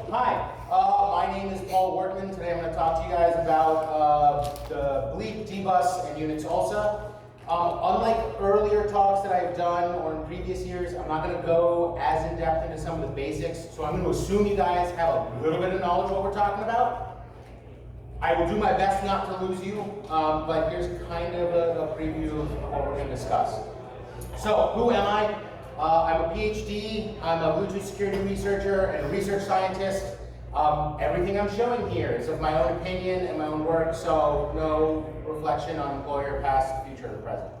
Hi, my name is Paul Wortman. Today I'm going to talk to you guys about the BLEEP, D-Bus, and Unix ALSA. Unlike earlier talks that I've done or in previous years, I'm not going to go as in depth into some of the basics, so I'm going to assume you guys have a little bit of knowledge of what we're talking about. I will do my best not to lose you, but here's kind of a preview of what we're going to discuss. So, who am I? I'm a PhD, I'm a Bluetooth security researcher and a research scientist. Everything I'm showing here is of my own opinion and my own work, so no reflection on employer, past, future, or present.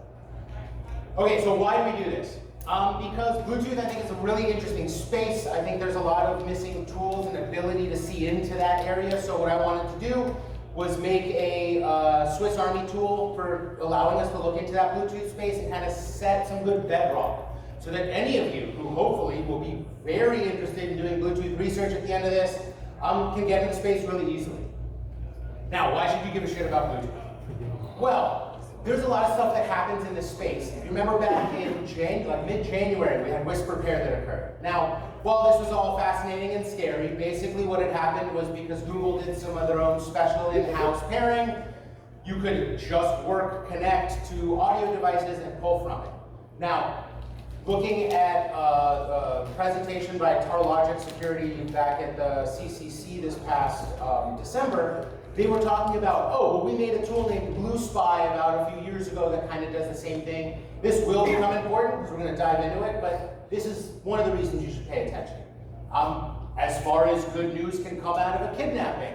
Okay, so why do we do this? Because Bluetooth, I think, is a really interesting space. I think there's a lot of missing tools and ability to see into that area, so what I wanted to do was make a Swiss Army tool for allowing us to look into that Bluetooth space and kind of set some good bedrock, so that any of you who hopefully will be very interested in doing Bluetooth research at the end of this can get into space really easily. Now, why should you give a shit about Bluetooth? Well, there's a lot of stuff that happens in this space. If you remember back in mid-January, we had Whisper Pair that occurred. Now, while this was all fascinating and scary, basically what had happened was because Google did some of their own special in-house pairing, you could just connect to audio devices and pull from it. Now, looking at a presentation by Tarlogic Security back at the CCC this past December, they were talking about, oh, well, we made a tool named Blue Spy about a few years ago that kind of does the same thing. This will become important because we're going to dive into it, but this is one of the reasons you should pay attention. As far as good news can come out of a kidnapping,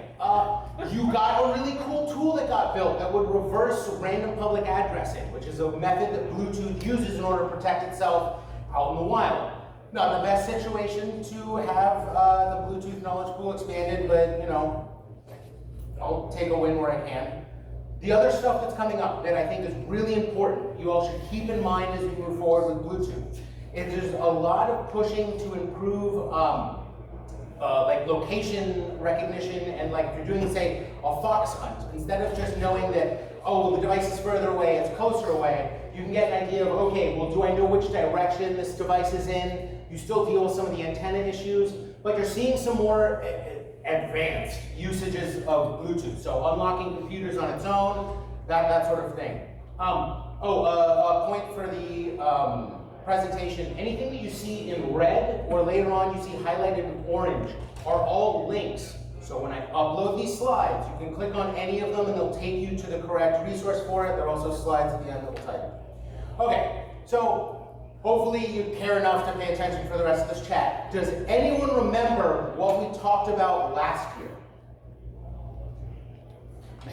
you got a really cool tool that got built that would reverse random public addressing, which is a method that Bluetooth uses in order to protect itself out in the wild. Not the best situation to have the Bluetooth knowledge pool expanded, but you know, I'll take a win where I can. The other stuff that's coming up that I think is really important, you all should keep in mind as we move forward with Bluetooth, is there's a lot of pushing to improve like location recognition, and like if you're doing, say, a fox hunt, instead of just knowing that, oh, the device is further away, it's closer away, you can get an idea of, okay, well, do I know which direction this device is in? You still deal with some of the antenna issues, but you're seeing some more advanced usages of Bluetooth. So unlocking computers on its own, that sort of thing. A point for the presentation, anything that you see in red or later on you see highlighted in orange are all links. So when I upload these slides, you can click on any of them and they'll take you to the correct resource for it. There are also slides at the end that will type. Okay, so hopefully you care enough to pay attention for the rest of this chat. Does anyone remember what we talked about last year?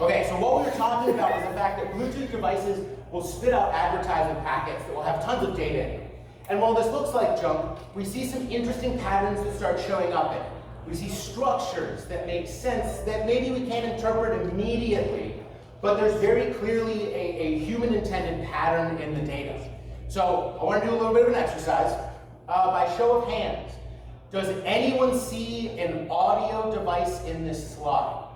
Okay, so what we were talking about was the fact that Bluetooth devices will spit out advertisement packets that will have tons of data in it. And while this looks like junk, we see some interesting patterns that start showing up in it. We see structures that make sense that maybe we can't interpret immediately, but there's very clearly a human-intended pattern in the data. So I want to do a little bit of an exercise. By show of hands, does anyone see an audio device in this slide?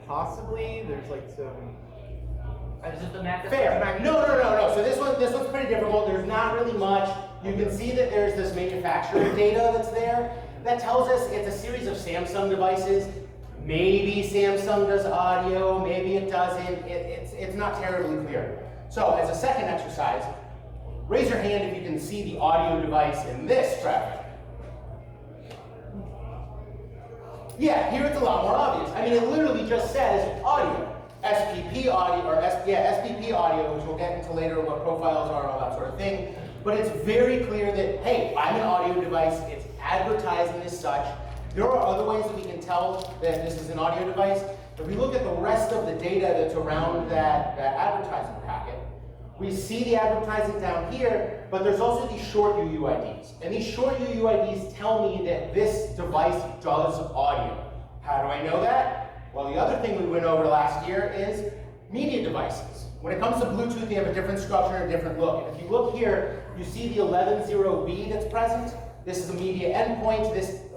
Possibly, there's like some... Is it the Mac? Fair. No. So this one's pretty difficult. There's not really much. You can see that there's this manufacturer data that's there. That tells us it's a series of Samsung devices. Maybe Samsung does audio, maybe it doesn't. It's not terribly clear. So as a second exercise, raise your hand if you can see the audio device in this traffic. Yeah, here it's a lot more obvious. I mean, it literally just says audio. SPP audio, or SPP audio, which we'll get into later what profiles are and all that sort of thing. But it's very clear that, hey, I'm an audio device, it's advertising as such. There are other ways that we can tell that this is an audio device. If we look at the rest of the data that's around that advertising packet, we see the advertising down here, but there's also these short UUIDs. And these short UUIDs tell me that this device does audio. How do I know that? Well, the other thing we went over last year is media devices. When it comes to Bluetooth, they have a different structure and a different look. And if you look here, you see the 11.0B that's present. This is a media endpoint.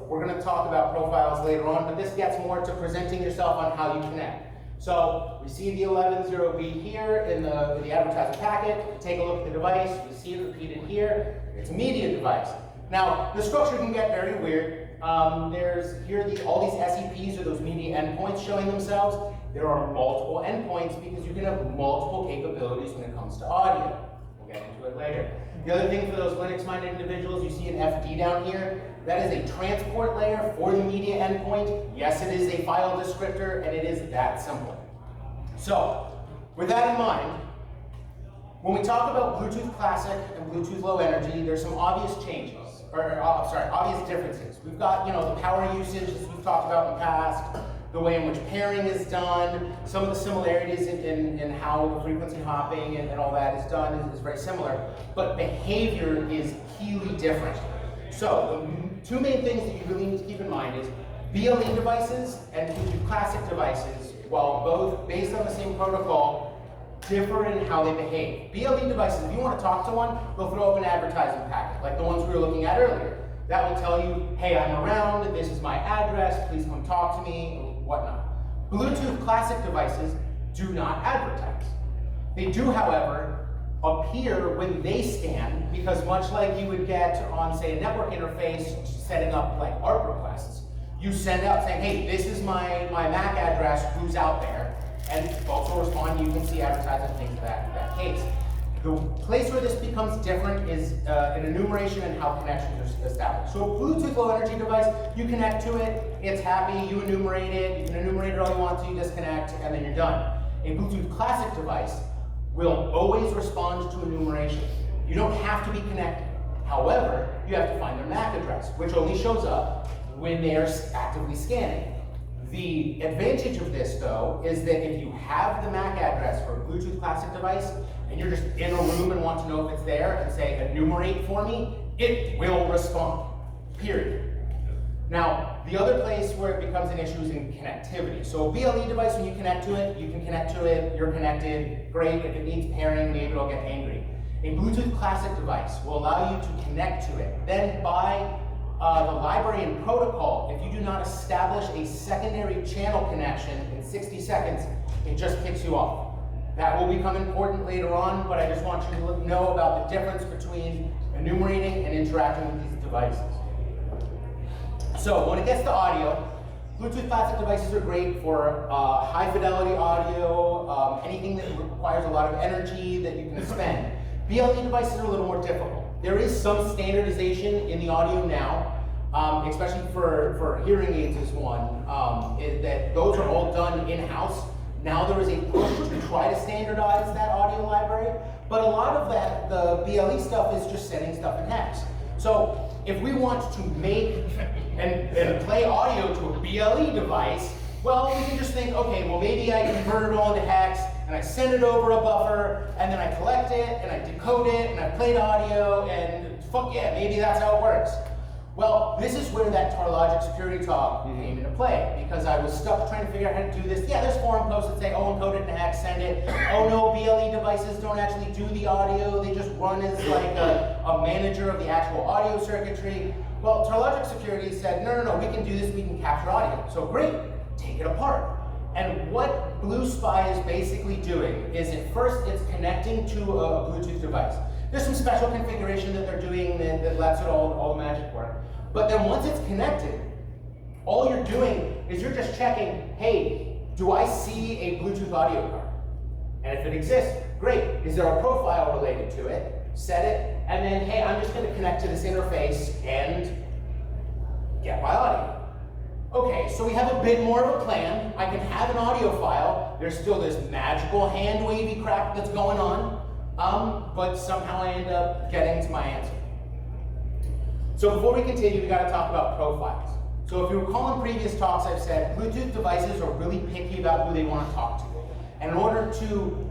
We're going to talk about profiles later on, but this gets more to presenting yourself on how you connect. So we see the 11.0B here in the advertising packet. We take a look at the device. We see it repeated here. It's a media device. Now, the structure can get very weird. All these SEPs, or those media endpoints showing themselves. There are multiple endpoints because you can have multiple capabilities when it comes to audio. We'll get into it later. The other thing for those Linux-minded individuals, you see an FD down here. That is a transport layer for the media endpoint. Yes, it is a file descriptor, and it is that simple. So, with that in mind, when we talk about Bluetooth Classic and Bluetooth Low Energy, there's some obvious changes, obvious differences. We've got, the power usage, as we've talked about in the past, the way in which pairing is done, some of the similarities in how the frequency hopping and all that is done is very similar, but behavior is keenly different. So, the two main things that you really need to keep in mind is BLE devices and Bluetooth Classic devices, while both based on the same protocol, differ in how they behave. BLE devices, if you want to talk to one, they'll throw up an advertising packet, like the ones we were looking at earlier. That will tell you, hey, I'm around, this is my address, please come talk to me, or whatnot. Bluetooth Classic devices do not advertise. They do, however, appear when they scan, because much like you would get on, say, a network interface setting up like ARP requests, you send out saying, hey, this is my MAC address, who's out there? And folks will respond, you can see advertising things of that case. The place where this becomes different is in enumeration and how connections are established. So a Bluetooth Low Energy device, you connect to it, it's happy, you enumerate it, you can enumerate it all you want to, you disconnect, and then you're done. A Bluetooth Classic device will always respond to enumeration. You don't have to be connected. However, you have to find their MAC address, which only shows up when they are actively scanning. The advantage of this, though, is that if you have the MAC address for a Bluetooth Classic device, and you're just in a room and want to know if it's there, and say, enumerate for me, it will respond, period. Now, the other place where it becomes an issue is in connectivity. So a BLE device, when you connect to it, you can connect to it, you're connected, great. If it needs pairing, maybe it'll get angry. A Bluetooth Classic device will allow you to connect to it. Then by the library and protocol, if you do not establish a secondary channel connection in 60 seconds, it just kicks you off. That will become important later on, but I just want you to know about the difference between enumerating and interacting with these devices. So when it gets to audio, Bluetooth Classic devices are great for high fidelity audio, anything that requires a lot of energy that you can spend. BLE devices are a little more difficult. There is some standardization in the audio now, especially for hearing aids is one, that those are all done in-house. Now there is a push to try to standardize that audio library, but a lot of that, the BLE stuff is just sending stuff in hex. So if we want to make and play audio to a BLE device, well, we can just think, okay, well maybe I convert it all into hex, and I send it over a buffer, and then I collect it, and I decode it, and I play the audio, and fuck yeah, maybe that's how it works. Well, this is where that TarLogic security talk came into play, because I was stuck trying to figure out how to do this. Yeah, there's forum posts that say, oh, encode it in hex, send it. Oh no, BLE devices don't actually do the audio, they just run as like a manager of the actual audio circuitry. Well, TarLogic security said, no, we can do this, we can capture audio. So great, take it apart. And what Blue Spy is basically doing is at first it's connecting to a Bluetooth device. There's some special configuration that they're doing that lets it all the magic work. But then once it's connected, all you're doing is you're just checking, hey, do I see a Bluetooth audio card? And if it exists, great. Is there a profile related to it? Set it, and then, hey, I'm just going to connect to this interface and get my audio. Okay, so we have a bit more of a plan. I can have an audio file. There's still this magical hand wavy crap that's going on, but somehow I end up getting to my answer. So before we continue, we got to talk about profiles. So if you recall in previous talks, I've said Bluetooth devices are really picky about who they want to talk to. And in order to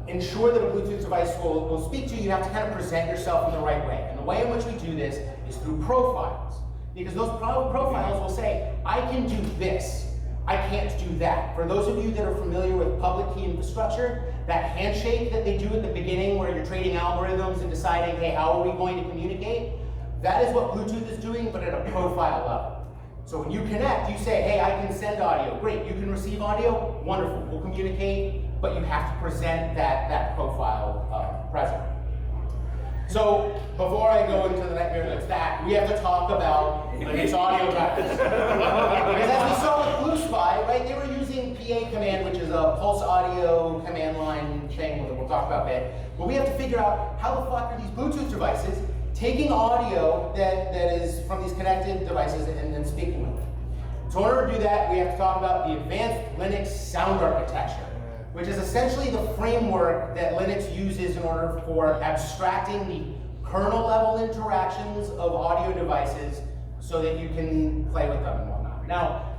ensure that a Bluetooth device will speak to you, you have to kind of present yourself in the right way. And the way in which we do this is through profiles. Because those profiles will say, I can do this, I can't do that. For those of you that are familiar with public key infrastructure, that handshake that they do at the beginning where you're trading algorithms and deciding, hey, how are we going to communicate? That is what Bluetooth is doing, but at a profile level. So when you connect, you say, hey, I can send audio. Great, you can receive audio, wonderful, we'll communicate, but you have to present that profile present. So before I go into the nightmare that's that, we have to talk about Linux audio drivers. Because as we saw with BlueSpy, right, they were using PA command, which is a pulse audio command line thing that we'll talk about a bit. But we have to figure out how the fuck are these Bluetooth devices taking audio that is from these connected devices and speaking with it. So in order to do that, we have to talk about the advanced Linux sound architecture, which is essentially the framework that Linux uses in order for abstracting the kernel level interactions of audio devices so that you can play with them and whatnot. Now,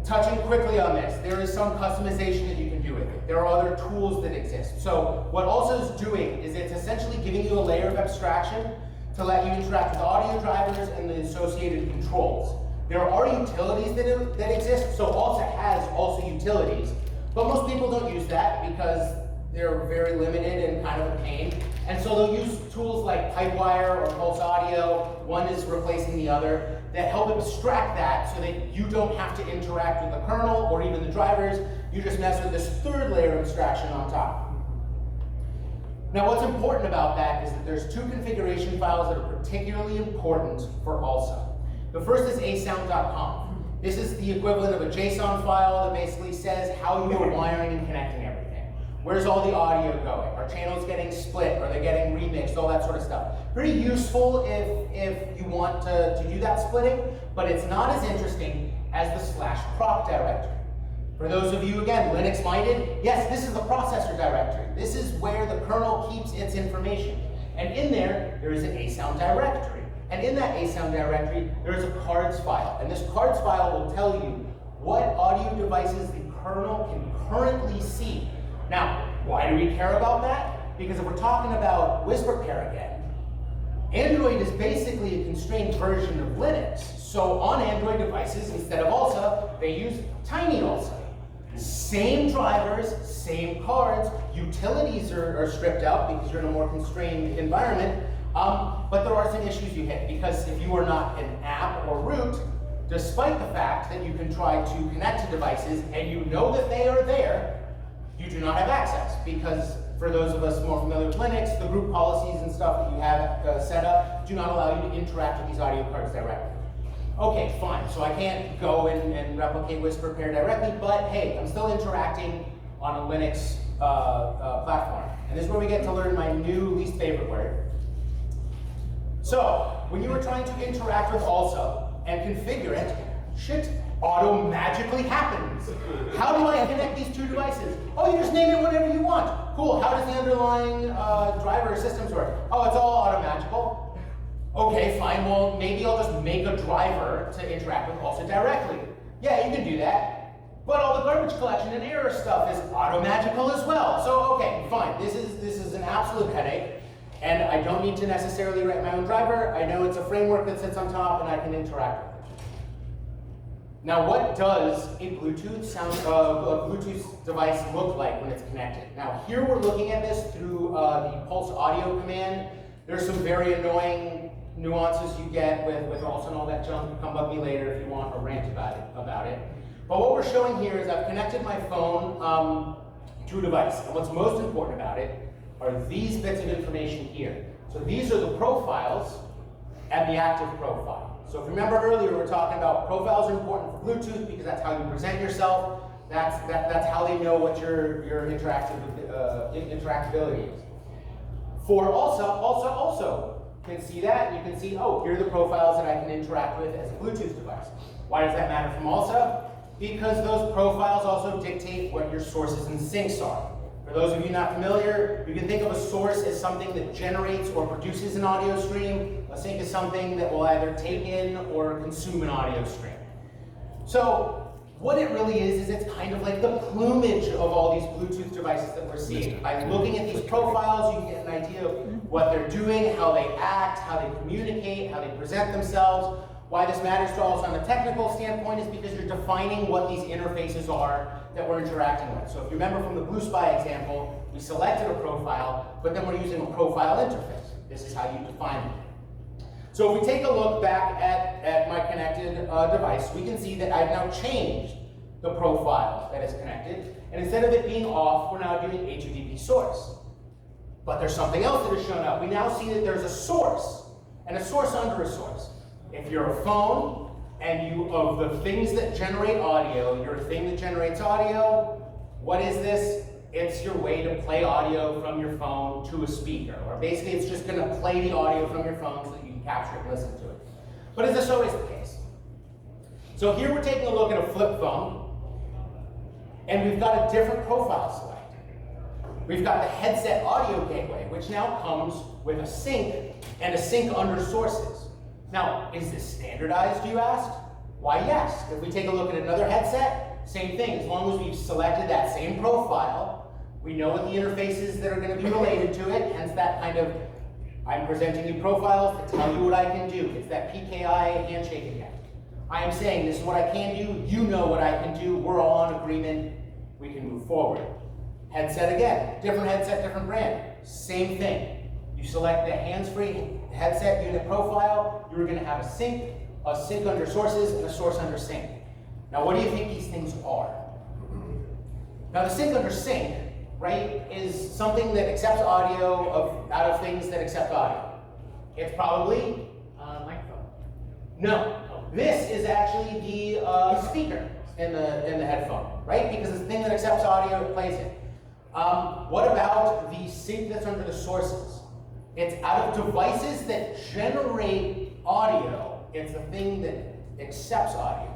touching quickly on this, there is some customization that you can do with it. There are other tools that exist. So what ALSA is doing is it's essentially giving you a layer of abstraction to let you interact with audio drivers and the associated controls. There are utilities that exist, so ALSA has ALSA utilities, but most people don't use that because they're very limited and kind of a pain. And so they'll use tools like Pipewire or Pulse Audio, one is replacing the other, that help abstract that so that you don't have to interact with the kernel or even the drivers, you just mess with this third layer of abstraction on top. Now what's important about that is that there's two configuration files that are particularly important for ALSA. The first is asound.com. This is the equivalent of a JSON file that basically says how you are wiring and connecting everything. Where's all the audio going? Are channels getting split? Are they getting remixed? All that sort of stuff. Pretty useful if you want to do that splitting, but it's not as interesting as the /proc directory. For those of you, again, Linux minded, yes, this is the processor directory. This is where the kernel keeps its information. And in there is an asound directory. And in that asound directory, there is a cards file. And this cards file will tell you what audio devices the kernel can currently see. Now, why do we care about that? Because if we're talking about whisper pair again, Android is basically a constrained version of Linux. So on Android devices, instead of ALSA, they use tiny ALSA. Same drivers, same cards, utilities are stripped out because you're in a more constrained environment, but there are some issues you hit because if you are not an app or root, despite the fact that you can try to connect to devices and you know that they are there, you do not have access because for those of us more familiar with Linux, the group policies and stuff that you have set up do not allow you to interact with these audio cards directly. Okay, fine, so I can't go and replicate whisper pair directly, but hey, I'm still interacting on a Linux platform. And this is where we get to learn my new least favorite word. So, when you are trying to interact with ALSA and configure it, shit auto-magically happens. How do I connect these two devices? Oh, you just name it whatever you want. Cool, how does the underlying driver systems work? Oh, it's all auto-magical. Okay, fine, well, maybe I'll just make a driver to interact with ALSA directly. Yeah, you can do that. But all the garbage collection and error stuff is auto-magical as well. So, okay, fine, this is an absolute headache, and I don't need to necessarily write my own driver. I know it's a framework that sits on top, and I can interact with it. Now, what does a Bluetooth device look like when it's connected? Now, here we're looking at this through the Pulse Audio command. There's some very annoying nuances you get with ALSA and all that junk. Come bug me later if you want a rant about it. But what we're showing here is I've connected my phone to a device. And what's most important about it are these bits of information here. So these are the profiles and the active profile. So if you remember earlier, we were talking about profiles are important for Bluetooth because that's how you present yourself. That's how they know what your interactability is. For ALSA also can see that. You can see, oh, here are the profiles that I can interact with as a Bluetooth device. Why does that matter from ALSA? Because those profiles also dictate what your sources and sinks are. For those of you not familiar, you can think of a source as something that generates or produces an audio stream. A sink is something that will either take in or consume an audio stream. So what it really is it's kind of like the plumage of all these Bluetooth devices that we're seeing. By looking at these profiles, you can get an idea of what they're doing, how they act, how they communicate, how they present themselves. Why this matters to us on a technical standpoint is because you're defining what these interfaces are that we're interacting with. So if you remember from the BlueSpy example, we selected a profile, but then we're using a profile interface. This is how you define it. So if we take a look back at my connected device, we can see that I've now changed the profile that is connected. And instead of it being off, we're now doing A2DP source. But there's something else that has shown up. We now see that there's a source, and a source under a source. If you're a phone, and you, of the things that generate audio, you're a thing that generates audio, what is this? It's your way to play audio from your phone to a speaker. Or basically, it's just gonna play the audio from your phone so that you can capture it and listen to it. But is this always the case? So here we're taking a look at a flip phone, and we've got a different profile select. We've got the headset audio gateway, which now comes with a sync and a sync under sources. Now, is this standardized, you asked? Why, yes. If we take a look at another headset, same thing. As long as we've selected that same profile, we know what the interfaces that are going to be related to it, hence that kind of, I'm presenting you profiles that tell you what I can do. It's that PKI handshake again. I am saying this is what I can do, you know what I can do, we're all on agreement, we can move forward. Headset again, different headset, different brand, same thing. You select the hands-free headset unit profile, you're gonna have a sync under sources, and a source under sync. Now what do you think these things are? Now the sync under sync, right, is something that accepts audio out of things that accept audio. It's probably? Microphone. No, this is actually the speaker in the headphone, right? Because it's the thing that accepts audio, it plays it. What about the sync that's under the sources? It's out of devices that generate audio. It's the thing that accepts audio.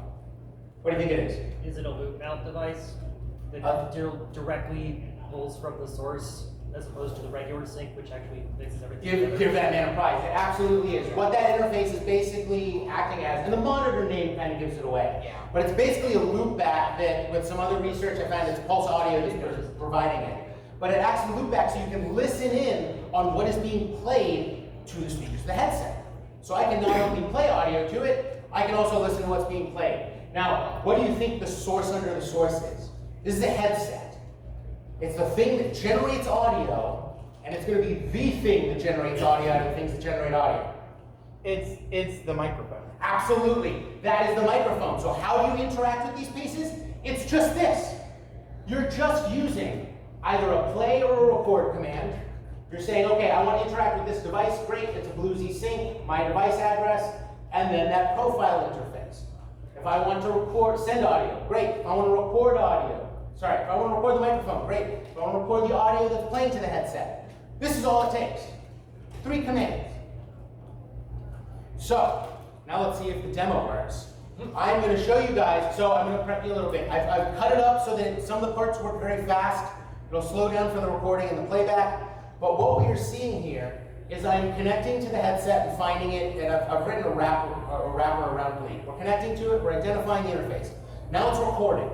What do you think it is? Is it a loop mount device that directly pulls from the source as opposed to the regular sync, which actually mixes everything Give that man a prize. It absolutely is. What that interface is basically acting as, and the monitor name kind of gives it away. Yeah. But it's basically a loop back that, with some other research, I found it's Pulse Audio that's providing it. But it acts as a loop back so you can listen in on what is being played to the speakers of the headset. So I can not only play audio to it, I can also listen to what's being played. Now, what do you think the source under the source is? This is a headset. It's the thing that generates audio, and it's going to be the thing that generates audio out of things that generate audio. It's the microphone. Absolutely. That is the microphone. So how do you interact with these pieces? It's just this. You're just using either a play or a record command. You're saying, okay, I want to interact with this device. Great, it's a Bluesy sync, my device address, and then that profile interface. If I want to send audio, great. If I want to record audio, if I want to record the microphone, great. If I want to record the audio that's playing to the headset, this is all it takes. 3 commands. So, now let's see if the demo works. I'm going to show you guys, so I'm going to prep you a little bit. I've cut it up so that some of the parts work very fast. It'll slow down for the recording and the playback. But what we are seeing here is I'm connecting to the headset and finding it, and I've written a wrapper around BLEEP. We're connecting to it, we're identifying the interface. Now it's recording.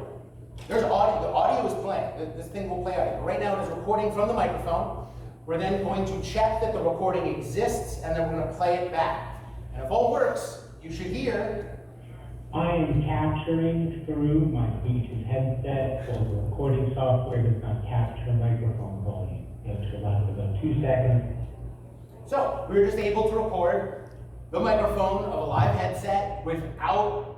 There's audio, the audio is playing. This thing will play audio. Right now it is recording from the microphone. We're then going to check that the recording exists, and then we're going to play it back. And if all works, you should hear. I am capturing through my Bluetooth headset, so the recording software does not capture microphone volume. It will last about 2 seconds. So we were just able to record the microphone of a live headset without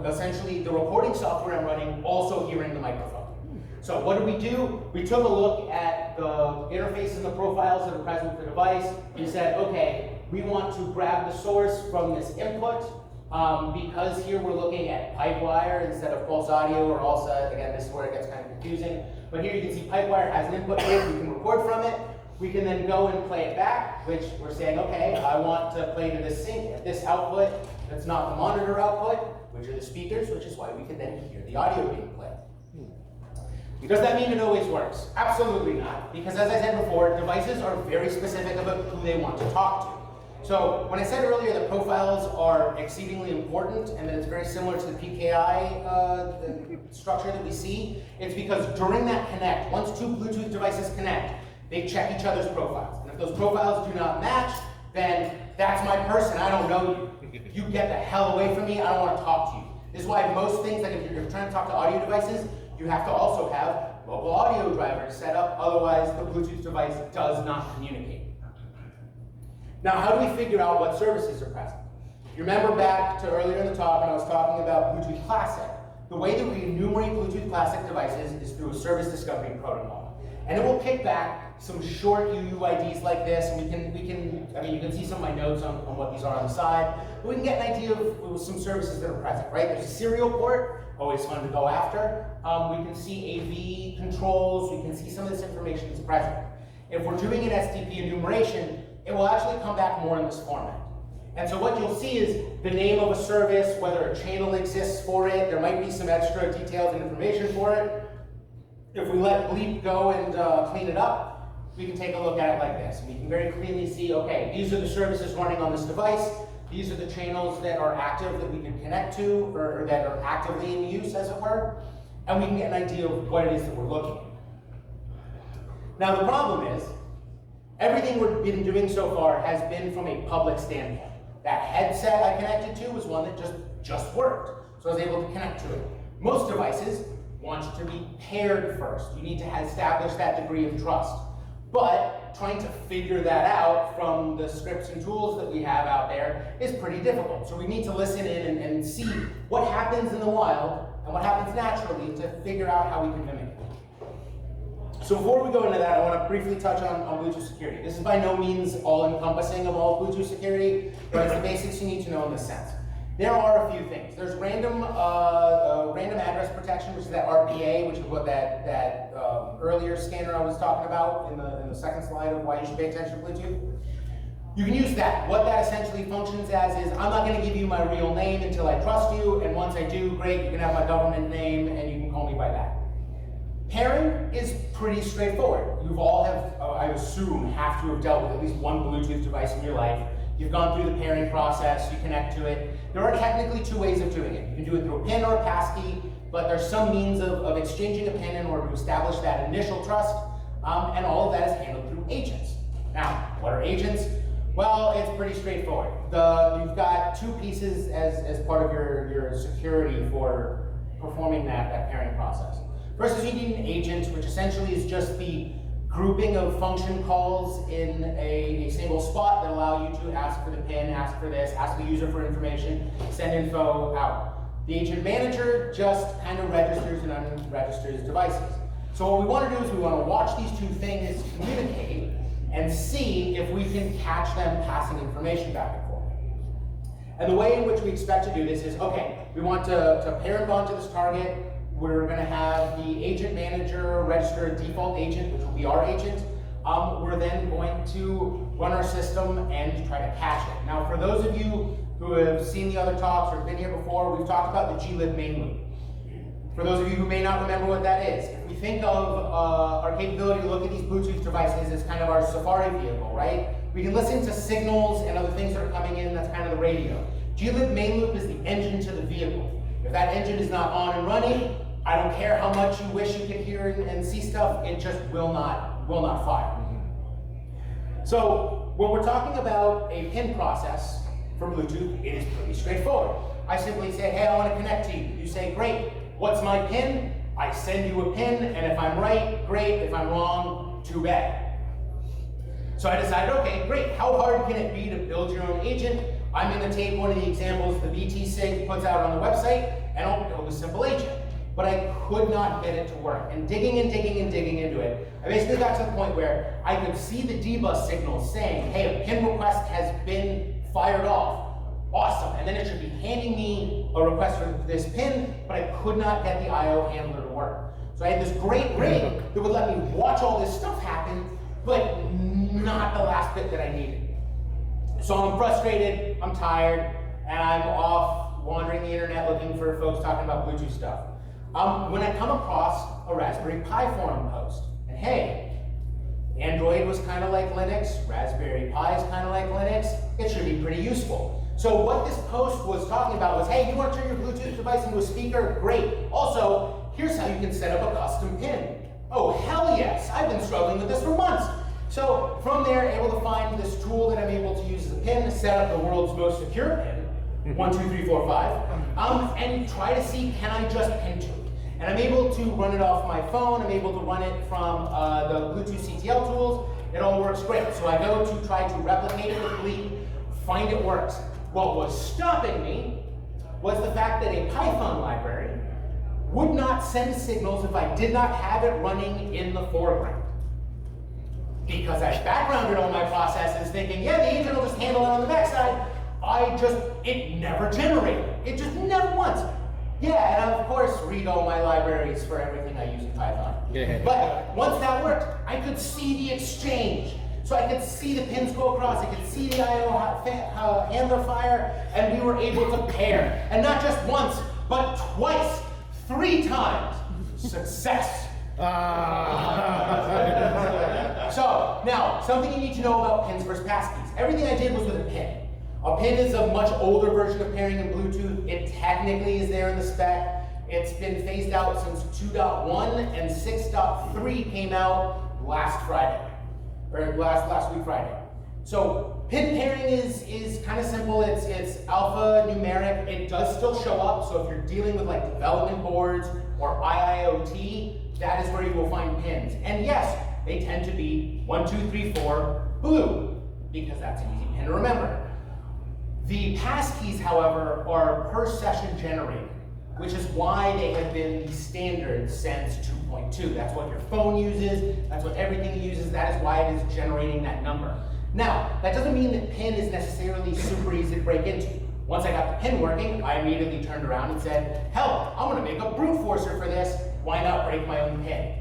essentially the recording software I'm running also hearing the microphone. So what did we do? We took a look at the interfaces and the profiles that are present with the device. We said, okay, we want to grab the source from this input. Because here we're looking at Pipewire instead of Pulse Audio or ALSA. Again, this is where it gets kind of confusing. But here you can see Pipewire has an input here. We can record from it. We can then go and play it back, which we're saying, okay, I want to play to this sync at this output. That's not the monitor output, which are the speakers, which is why we can then hear the audio being played. Does that mean it always works? Absolutely not. Because as I said before, devices are very specific about who they want to talk to. So when I said earlier that profiles are exceedingly important and that it's very similar to the PKI structure that we see, it's because during that connect, once 2 Bluetooth devices connect, they check each other's profiles. And if those profiles do not match, then that's my person, I don't know you. You get the hell away from me, I don't want to talk to you. This is why most things, like if you're trying to talk to audio devices, you have to also have local audio drivers set up, otherwise the Bluetooth device does not communicate. Now, how do we figure out what services are present? You remember back to earlier in the talk when I was talking about Bluetooth Classic. The way that we enumerate Bluetooth Classic devices is through a service discovery protocol. And it will kick back some short UUIDs like this, and I mean, you can see some of my notes on what these are on the side, but we can get an idea of some services that are present, right? There's a serial port, always fun to go after. We can see AV controls, we can see some of this information that's present. If we're doing an STP enumeration, it will actually come back more in this format. And so what you'll see is the name of a service, whether a channel exists for it, there might be some extra details and information for it. If we let BLEEP go and clean it up, we can take a look at it like this. And we can very clearly see, okay, these are the services running on this device. These are the channels that are active that we can connect to, or that are actively in use, as it were. And we can get an idea of what it is that we're looking at. Now the problem is, everything we've been doing so far has been from a public standpoint. That headset I connected to was one that just worked, so I was able to connect to it. Most devices want you to be paired first. You need to establish that degree of trust. But trying to figure that out from the scripts and tools that we have out there is pretty difficult. So we need to listen in and see what happens in the wild and what happens naturally to figure out how we can mimic it. So before we go into that, I want to briefly touch on Bluetooth security. This is by no means all-encompassing of all Bluetooth security, but it's the basics you need to know in this sense. There are a few things. There's random address protection, which is that RPA, which is what that earlier scanner I was talking about in the second slide of why you should pay attention to Bluetooth. You can use that. What that essentially functions as is, I'm not going to give you my real name until I trust you, and once I do, great, you can have my government name, and you can call me by that. Pairing is pretty straightforward. You've all I assume, have to have dealt with at least one Bluetooth device in your life. You've gone through the pairing process, you connect to it. There are technically two ways of doing it. You can do it through a PIN or a passkey, but there's some means of exchanging a PIN in order to establish that initial trust, and all of that is handled through agents. Now, what are agents? Well, it's pretty straightforward. You've got two pieces as part of your security for performing that pairing process. First is you need an agent, which essentially is just the grouping of function calls in a single spot that allow you to ask for the PIN, ask for this, ask the user for information, send info out. The agent manager just kind of registers and unregisters devices. So what we want to do is we want to watch these two things communicate and see if we can catch them passing information back and forth. And the way in which we expect to do this is, okay, we want to pair and bond to this target. We're going to have the agent manager register a default agent, which will be our agent. We're then going to run our system and try to catch it. Now, for those of you who have seen the other talks or been here before, we've talked about the glib main loop. For those of you who may not remember what that is, if we think of our capability to look at these Bluetooth devices as kind of our Safari vehicle, right? We can listen to signals and other things that are coming in, that's kind of the radio. glib main loop is the engine to the vehicle. If that engine is not on and running, I don't care how much you wish you could hear and see stuff, it just will not fire. So when we're talking about a PIN process for Bluetooth, it is pretty straightforward. I simply say, hey, I want to connect to you. You say, great, what's my PIN? I send you a PIN, and if I'm right, great. If I'm wrong, too bad. So I decided, okay, great, how hard can it be to build your own agent? I'm going to take one of the examples the BTSig puts out on the website, and I'll build a simple agent. But I could not get it to work. And digging into it, I basically got to the point where I could see the dbus signals saying, hey, a PIN request has been fired off. Awesome. And then it should be handing me a request for this PIN, but I could not get the IO handler to work. So I had this great rig that would let me watch all this stuff happen, but not the last bit that I needed. So I'm frustrated, I'm tired, and I'm off wandering the internet looking for folks talking about Bluetooth stuff. When I come across a Raspberry Pi forum post, and hey, Android was kind of like Linux, Raspberry Pi is kind of like Linux, it should be pretty useful. So what this post was talking about was, hey, you want to turn your Bluetooth device into a speaker? Great. Also, here's how you can set up a custom PIN. Oh, hell yes, I've been struggling with this for months. So from there, able to find this tool that I'm able to use as a PIN to set up the world's most secure PIN, 1, 2, 3, 4, 5, and try to see, can I just pin to it? And I'm able to run it off my phone, I'm able to run it from the Bluetooth CTL tools, it all works great. So I go to try to replicate it with BLEEP, find it works. What was stopping me was the fact that a Python library would not send signals if I did not have it running in the foreground. because I backgrounded all my processes thinking, yeah, the agent will just handle it on the backside, it never generated. It just never once. Yeah, and of course, read all my libraries for everything I use in Python. Yeah. But once that worked, I could see the exchange. So I could see the pins go across, I could see the IO handler fire, and we were able to pair. And not just once, but twice, 3 times. Success. So, now, something you need to know about pins versus passkeys. Everything I did was with a pin. A pin is a much older version of pairing in Bluetooth. It technically is there in the spec. It's been phased out since 2.1, and 6.3 came out last Friday, or last week Friday. So pin pairing is kind of simple. It's alphanumeric. It does still show up. So if you're dealing with like development boards or IIoT, that is where you will find pins. And yes, they tend to be 1, 2, 3, 4 blue, because that's an easy pin to remember. The passkeys, however, are per session generated, which is why they have been the standard since 2.2. That's what your phone uses, that's what everything uses, that is why it is generating that number. Now, that doesn't mean that PIN is necessarily super easy to break into. Once I got the PIN working, I immediately turned around and said, hell, I'm gonna make a brute forcer for this, why not break my own PIN?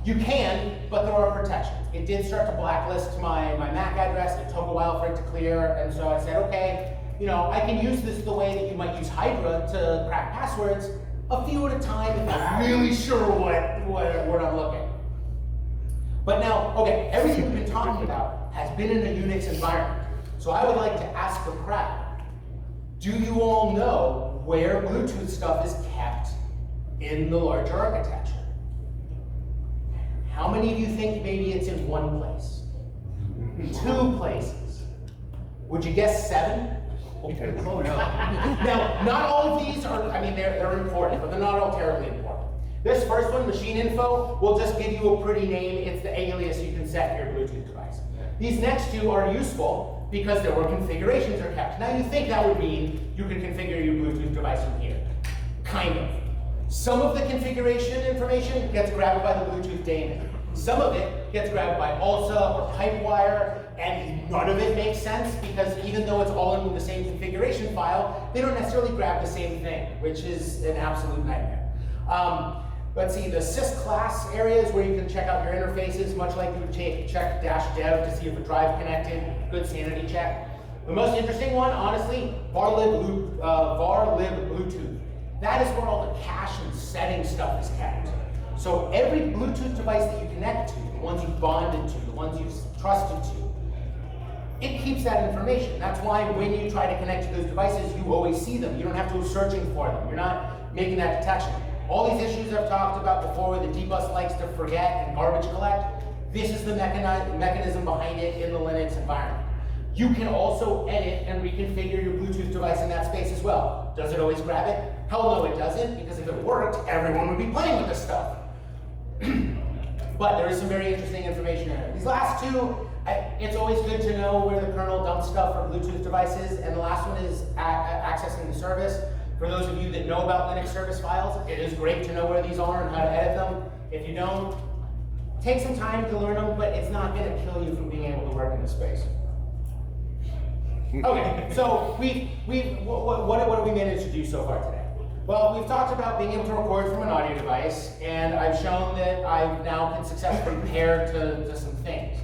You can, but there are protections. It did start to blacklist my MAC address, it took a while for it to clear, and so I said, okay, I can use this the way that you might use Hydra to crack passwords, a few at a time if I'm really sure what I'm looking. But now, okay, everything we've been talking about has been in a Unix environment. So I would like to ask the crowd, do you all know where Bluetooth stuff is kept in the larger architecture? How many of you think maybe it's in one place? 2 places? Would you guess 7? Oh, no. Now, not all of these are, they're important, but they're not all terribly important. This first one, machine info, will just give you a pretty name. It's the alias you can set to your Bluetooth device. These next 2 are useful because there were configurations are kept. Now you think that would mean you can configure your Bluetooth device from here. Kind of. Some of the configuration information gets grabbed by the Bluetooth daemon. Some of it gets grabbed by ALSA or Pipewire, and none of it makes sense because even though it's all in the same configuration file, they don't necessarily grab the same thing, which is an absolute nightmare. Let's see, the sysclass areas where you can check out your interfaces, much like you would check -dev to see if a drive connected, good sanity check. The most interesting one, honestly, varlib Bluetooth. That is where all the cache and setting stuff is kept. So every Bluetooth device that you connect to, the ones you've bonded to, the ones you've trusted to, it keeps that information. That's why when you try to connect to those devices, you always see them. You don't have to go searching for them. You're not making that detection. All these issues I've talked about before where the dbus likes to forget and garbage collect, this is the mechanism behind it in the Linux environment. You can also edit and reconfigure your Bluetooth device in that space as well. Does it always grab it? Hell no, it doesn't, because if it worked, everyone would be playing with this stuff. But there is some very interesting information in there. These last 2, it's always good to know where the kernel dumps stuff for Bluetooth devices, and the last one is accessing the service. For those of you that know about Linux service files, it is great to know where these are and how to edit them. If you don't, take some time to learn them, but it's not going to kill you from being able to work in this space. Okay, so what have we managed to do so far today? Well, we've talked about being able to record from an audio device, and I've shown that I now can successfully pair to some things.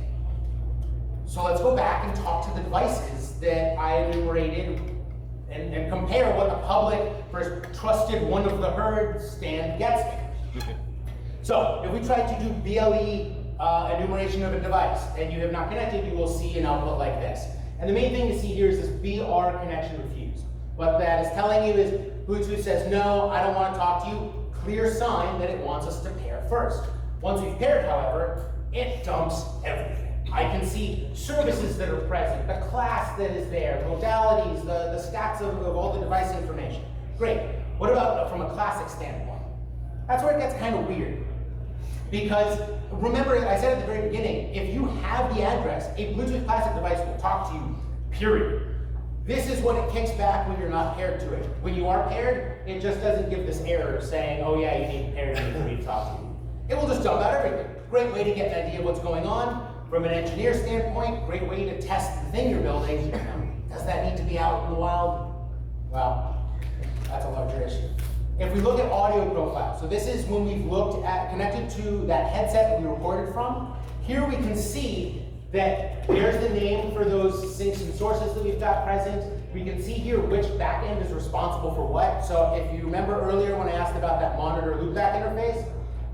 So let's go back and talk to the devices that I enumerated and compare what the public versus trusted one of the herd stand gets me. So if we try to do BLE enumeration of a device and you have not connected, you will see an output like this. And the main thing to see here is this BR connection refused. What that is telling you is Bluetooth says, no, I don't want to talk to you. Clear sign that it wants us to pair first. Once we've paired, however, it dumps everything. I can see services that are present, the class that is there, modalities, the stats of all the device information. Great. What about from a classic standpoint? That's where it gets kind of weird. Because remember, I said at the very beginning, if you have the address, a Bluetooth classic device will talk to you, period. This is what it kicks back when you're not paired to it. When you are paired, it just doesn't give this error saying, oh yeah, you need to pair me for me to talk to you. It will just dump out everything. Great way to get an idea of what's going on. From an engineer standpoint, great way to test the thing you're building. Does that need to be out in the wild? Well, that's a larger issue. If we look at audio profile, so this is when we've looked at, connected to that headset that we recorded from, here we can see that there's the name for those sinks and sources that we've got present. We can see here which backend is responsible for what. So if you remember earlier when I asked about that monitor loopback interface,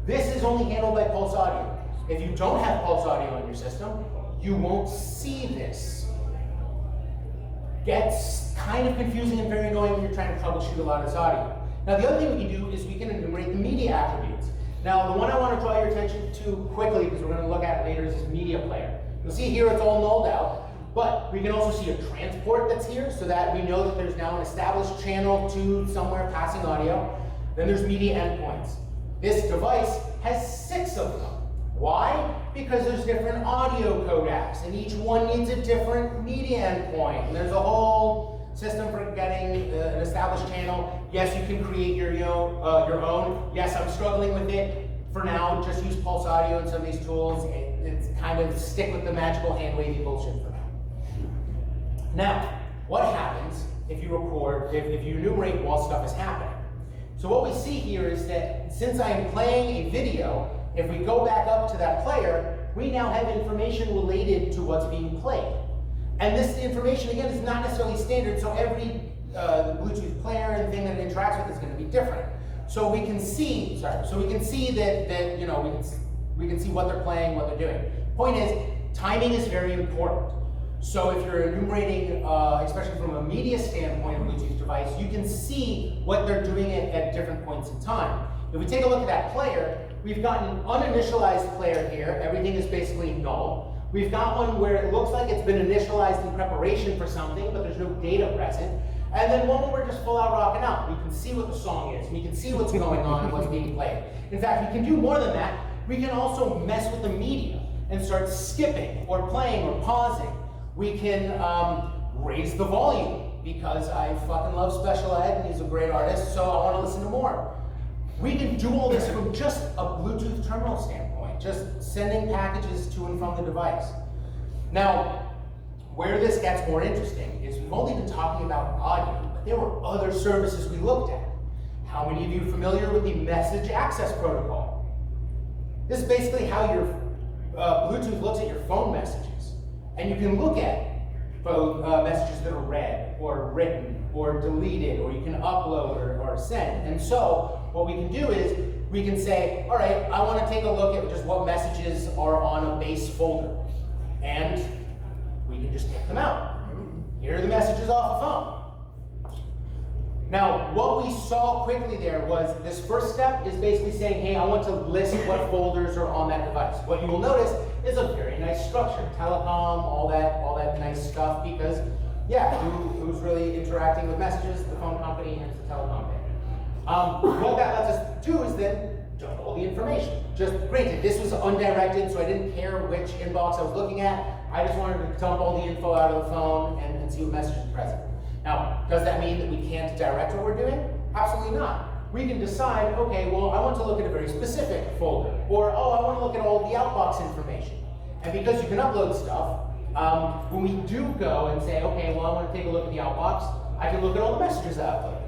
this is only handled by Pulse Audio. If you don't have Pulse Audio in your system, you won't see this. Gets kind of confusing and very annoying when you're trying to troubleshoot a lot of this audio. Now the other thing we can do is we can enumerate the media attributes. Now the one I want to draw your attention to quickly, because we're going to look at it later, is this media player. You'll see here it's all nulled out, but we can also see a transport that's here, so that we know that there's now an established channel to somewhere passing audio. Then there's media endpoints. This device has 6 of them. Why? Because there's different audio codecs, and each one needs a different media endpoint. And there's a whole system for getting an established channel. Yes, you can create your own. Yes, I'm struggling with it. For now, just use Pulse Audio and some of these tools. It's kind of stick with the magical hand-wavy bullshit for now. Now, what happens if you record, if you enumerate while stuff is happening? So what we see here is that since I am playing a video, if we go back up to that player, we now have information related to what's being played. And this information, again, is not necessarily standard, so every the Bluetooth player and thing that it interacts with is going to be different. So we can see, that you know, we can see what they're playing, what they're doing. Point is, timing is very important. So if you're enumerating, especially from a media standpoint, a Bluetooth device, you can see what they're doing at different points in time. If we take a look at that player, we've got an uninitialized player here. Everything is basically null. We've got one where it looks like it's been initialized in preparation for something, but there's no data present. And then one where we're just full out rocking out. We can see what the song is. We can see what's going on and what's being played. In fact, we can do more than that. We can also mess with the media and start skipping or playing or pausing. We can raise the volume because I fucking love Special Ed and he's a great artist, so I want to listen to more. We can do all this from just a Bluetooth terminal standpoint, just sending packages to and from the device. Now, where this gets more interesting is we've only been talking about audio, but there were other services we looked at. How many of you are familiar with the message access protocol? This is basically how your Bluetooth looks at your phone messages. And you can look at messages that are read, or written, or deleted, or you can upload or send. And so, what we can do is, we can say, all right, I want to take a look at just what messages are on a base folder. And we can just take them out. Here are the messages off the phone. Now, what we saw quickly there was this first step is basically saying, hey, I want to list what folders are on that device. What you will notice is a very nice structure. Telecom, all that nice stuff, because, yeah, who's really interacting with messages? The phone company and the telecom thing. What that lets us do is then dump all the information. Just granted, this was undirected, so I didn't care which inbox I was looking at. I just wanted to dump all the info out of the phone and see what messages are present. Now, does that mean that we can't direct what we're doing? Absolutely not. We can decide, okay, well, I want to look at a very specific folder, or, oh, I want to look at all the outbox information. And because you can upload stuff, when we do go and say, okay, well, I want to take a look at the outbox, I can look at all the messages I uploaded,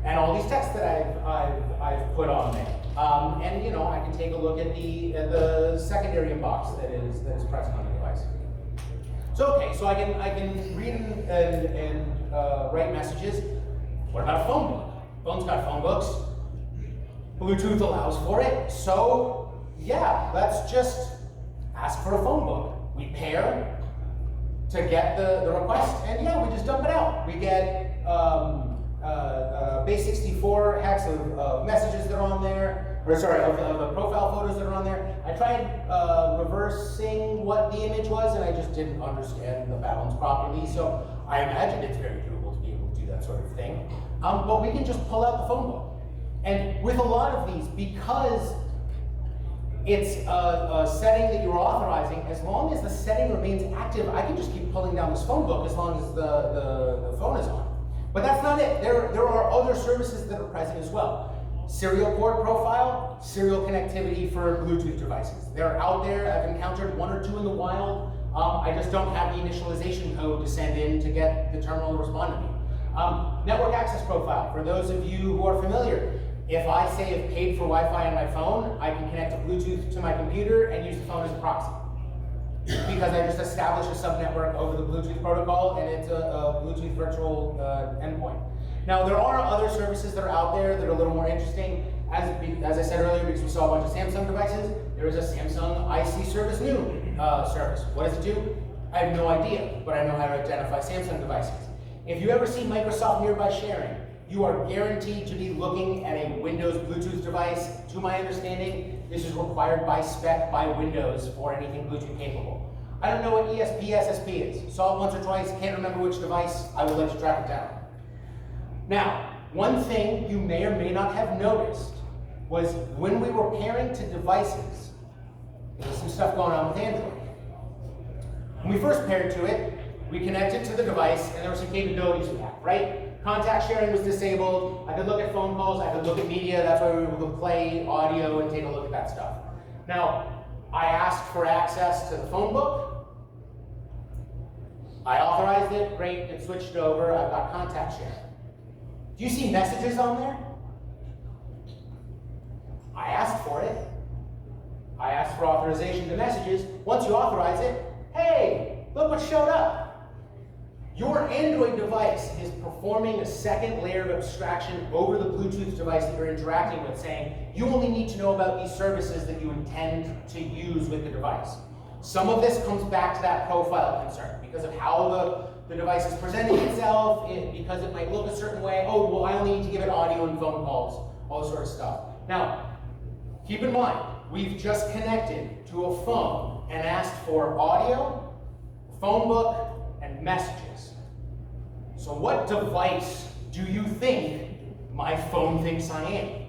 and all these texts that I've put on there. And you know, I can take a look at the secondary inbox that is present on the device. So okay, so I can read and write messages. What about a phone book? Phone's got phone books. Bluetooth allows for it. So yeah, let's just ask for a phone book. We pair to get the request, and yeah, we just dump it out. We get base 64 hex of messages that are on there, or sorry, of the profile photos that are on there. I tried reversing what the image was, and I just didn't understand the balance properly, so I imagine it's very doable to be able to do that sort of thing. But we can just pull out the phone book. And with a lot of these, because it's a setting that you're authorizing, as long as the setting remains active, I can just keep pulling down this phone book as long as the phone is on. But that's not it. There are other services that are present as well. serial port profile, serial connectivity for Bluetooth devices. They're out there. I've encountered 1 or 2 in the wild. I just don't have the initialization code to send in to get the terminal to respond to me. Network access profile, for those of you who are familiar, if I say I've paid for Wi-Fi on my phone, I can connect to Bluetooth to my computer and use the phone as a proxy. Because I just established a subnetwork over the Bluetooth protocol, and it's a Bluetooth virtual endpoint. Now, there are other services that are out there that are a little more interesting. As I said earlier, because we saw a bunch of Samsung devices, there is a Samsung IC Service New service. What does it do? I have no idea, but I know how to identify Samsung devices. If you ever see Microsoft Nearby Sharing, you are guaranteed to be looking at a Windows Bluetooth device. To my understanding, this is required by spec by Windows for anything Bluetooth capable. I don't know what ESP SSP is. Saw it once or twice, can't remember which device. I will let you track it down. Now, one thing you may or may not have noticed was when we were pairing to devices, there was some stuff going on with Android. When we first paired to it, we connected to the device, and there were some capabilities we had, right? Contact sharing was disabled. I could look at phone calls, I could look at media. That's why we were able to play audio and take a look at that stuff. Now, I asked for access to the phone book. I authorized it, great, it switched over, I've got contact sharing. Do you see messages on there? I asked for it. I asked for authorization to messages. Once you authorize it, hey, look what showed up. Your Android device is performing a second layer of abstraction over the Bluetooth device that you're interacting with, saying, you only need to know about these services that you intend to use with the device. Some of this comes back to that profile concern because of how the device is presenting itself, because it might look a certain way. Oh, well, I only need to give it audio and phone calls, all this sort of stuff. Now, keep in mind, we've just connected to a phone and asked for audio, phone book, and messages. So what device do you think my phone thinks I am?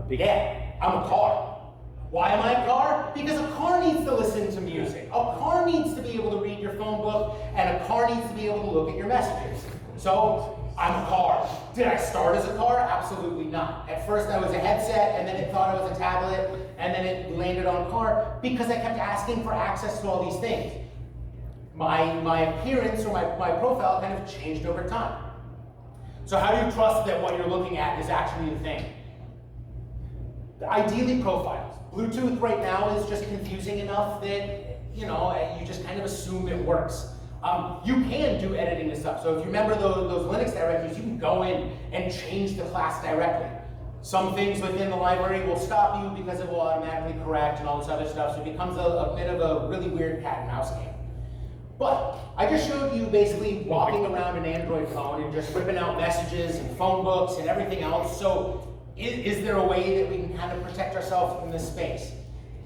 Yeah, I'm a car. Why am I a car? Because a car needs to listen to music. A car needs to be able to read your phone book, and a car needs to be able to look at your messages. So I'm a car. Did I start as a car? Absolutely not. At first I was a headset, and then it thought I was a tablet, and then it landed on car because I kept asking for access to all these things. My appearance or my profile kind of changed over time. So how do you trust that what you're looking at is actually the thing? Ideally, profiles. Bluetooth right now is just confusing enough that, you just kind of assume it works. You can do editing and stuff. So if you remember those Linux directories, you can go in and change the class directly. Some things within the library will stop you because it will automatically correct and all this other stuff. So it becomes a bit of a really weird cat and mouse game. But I just showed you basically walking around an Android phone and just ripping out messages and phone books and everything else. So is there a way that we can kind of protect ourselves from this space?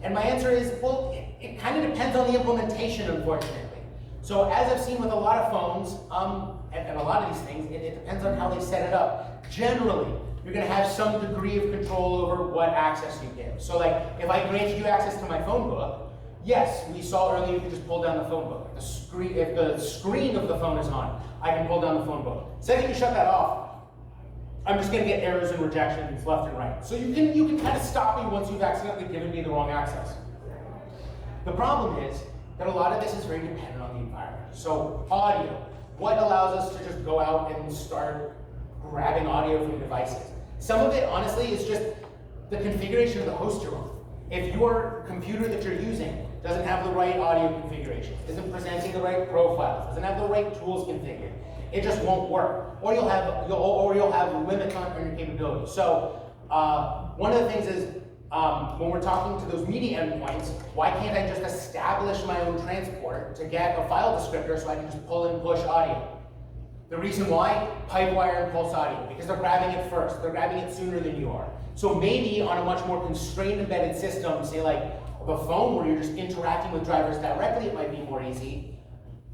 And my answer is, well, it kind of depends on the implementation, unfortunately. So as I've seen with a lot of phones, and a lot of these things, it depends on how they set it up. Generally, you're going to have some degree of control over what access you give. So like, if I granted you access to my phone book, yes, we saw earlier you can just pull down the phone book. If the screen of the phone is on, I can pull down the phone book. The second you shut that off, I'm just going to get errors and rejections left and right. So you can kind of stop me once you've accidentally given me the wrong access. The problem is that a lot of this is very dependent on the environment. So audio, what allows us to just go out and start grabbing audio from devices? Some of it, honestly, is just the configuration of the host you're on. If your computer that you're using doesn't have the right audio configuration, isn't presenting the right profiles, doesn't have the right tools configured, it just won't work. Or you'll have limits on your capabilities. So one of the things is when we're talking to those media endpoints, why can't I just establish my own transport to get a file descriptor so I can just pull and push audio? The reason why? Pipewire and pulse audio, because they're grabbing it first. They're grabbing it sooner than you are. So maybe on a much more constrained embedded system, say like the phone where you're just interacting with drivers directly, it might be more easy,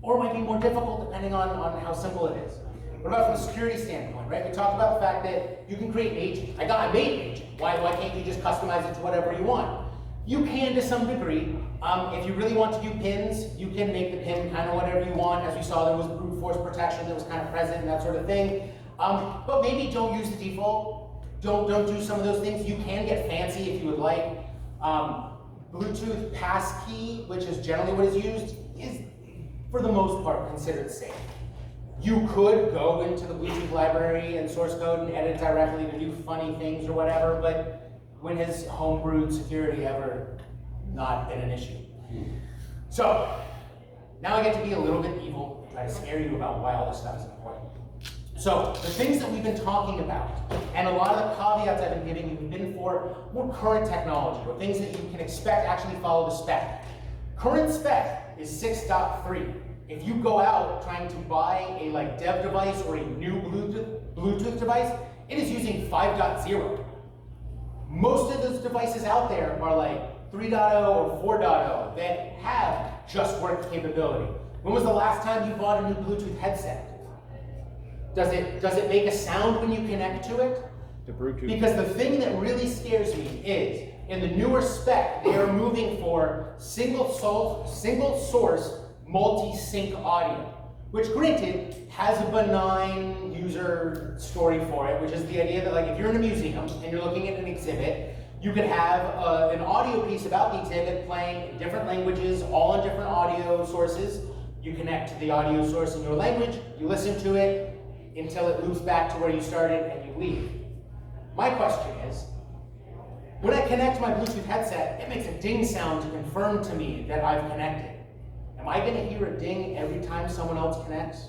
or it might be more difficult depending on how simple it is. What about from a security standpoint, right? We talked about the fact that you can create an agent. I made an agent. Why can't you just customize it to whatever you want? You can to some degree. If you really want to do pins, you can make the pin kind of whatever you want. As we saw, there was brute force protection that was kind of present and that sort of thing. But maybe don't use the default. don't do some of those things. You can get fancy if you would like. Bluetooth passkey, which is generally what is used, is for the most part considered safe. You could go into the Bluetooth library and source code and edit directly to do funny things or whatever, but when has homebrewed security ever not been an issue? So, now I get to be a little bit evil, try to scare you about why all this stuff is important. So, the things that we've been talking about, and a lot of the caveats I've been giving you have been for more current technology, or things that you can expect actually follow the spec. Current spec is 6.3. If you go out trying to buy a dev device or a new Bluetooth device, it is using 5.0. Most of those devices out there are like 3.0 or 4.0 that have just work capability. When was the last time you bought a new Bluetooth headset? Does it make a sound when you connect to it? The Bluetooth. Because the thing that really scares me is, in the newer spec, they are moving for single source multi-sync audio, which granted has a benign user story for it, which is the idea that if you're in a museum and you're looking at an exhibit, you could have an audio piece about the exhibit playing in different languages, all on different audio sources. You connect to the audio source in your language, you listen to it until it loops back to where you started and you leave. My question is, when I connect my Bluetooth headset, it makes a ding sound to confirm to me that I've connected. Am I going to hear a ding every time someone else connects?